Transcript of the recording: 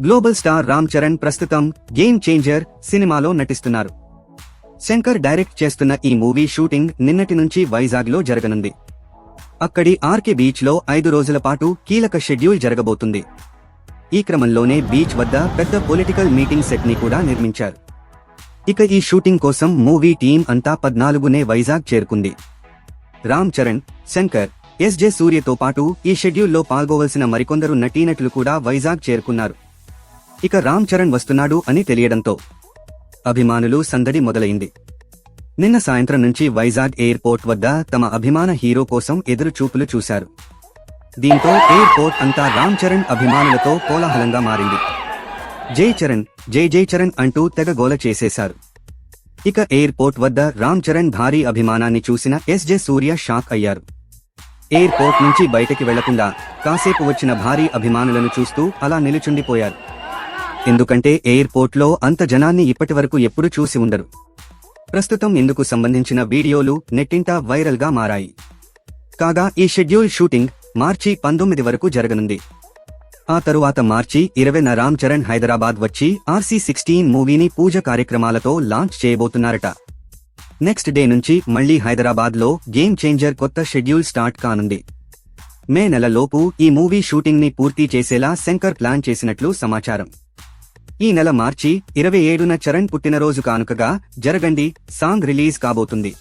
Global star Ram Charan ప్రస్తుతం game changer సినిమాలో నటిస్తున్నారు. శంకర్ డైరెక్ట్ చేస్తున్న ఈ మూవీ షూటింగ్ నిన్నటి నుంచి వైజాగ్లో జరగనుంది. అక్కడి ఆర్కే బీచ్లో 5 రోజుల పాటు కీలక షెడ్యూల్ జరగబోతుంది. ఈ క్రమంలోనే బీచ్ వద్ద పెద్ద పొలిటికల్ మీటింగ్ సెట్ ని కూడా నిర్మించారు. ఇక ఈ షూటింగ్ కోసం మూవీ టీం అంతా 14నే వైజాగ్ చేరుకుంది. రామ్ చరణ్, శంకర్, ఎస్జే సూర్యతో పాటు ఈ షెడ్యూల్లో పాల్గొవలసిన మరికొందరు నటీనటులు కూడా వైజాగ్ చేరుకున్నారు. ఇక రామ్ చరణ్ వస్తున్నాడు అని తెలియడంతో అభిమానులు సందడి మొదలైంది. నిన్న సాయంత్రం నుంచి వైజాగ్ ఎయిర్పోర్ట్ వద్ద తమ అభిమాన హీరో కోసం ఎదురు చూపులు చూశారు. దీంతో ఎయిర్పోర్ట్ అంతా రామ్ చరణ్ అభిమానులతో కోలాహలంగా మారింది. జై చరణ్, జై జై చరణ్ అంటూ తెగ గోల చేసేశారు. ఇక ఎయిర్పోర్ట్ వద్ద రామ్ చరణ్ భారీ అభిమానాన్ని చూసిన ఎస్జే సూర్య షాక్ అయ్యారు. ఎయిర్పోర్ట్ నుంచి బయటకి వెళ్లకుండా కాసేపు వచ్చిన భారీ అభిమానులను చూస్తూ అలా నిలుచుండిపోయారు. ఎందుకంటే ఎయిర్పోర్ట్లో అంత జనాన్ని ఇప్పటివరకు ఎప్పుడూ చూసి ఉండరు. ప్రస్తుతం ఇందుకు సంబంధించిన వీడియోలు నెట్టింట వైరల్ గా మారాయి. కాగా ఈ షెడ్యూల్ షూటింగ్ మార్చి 19 వరకు జరగనుంది. ఆ తరువాత మార్చి 20న రామ్ చరణ్ హైదరాబాద్ వచ్చి RC16 మూవీని పూజ కార్యక్రమాలతో లాంచ్ చేయబోతున్నారట. నెక్స్ట్ డే నుంచి మళ్లీ హైదరాబాద్ లో గేమ్ చేంజర్ కొత్త షెడ్యూల్ స్టార్ట్ కానుంది. మే నెలలోపు ఈ మూవీ షూటింగ్ ని పూర్తి చేసేలా శంకర్ ప్లాన్ చేసినట్లు సమాచారం. ఈ నెల మార్చి 27న చరణ్ పుట్టినరోజు కానుకగా జరగండి సాంగ్ రిలీజ్ కాబోతుంది.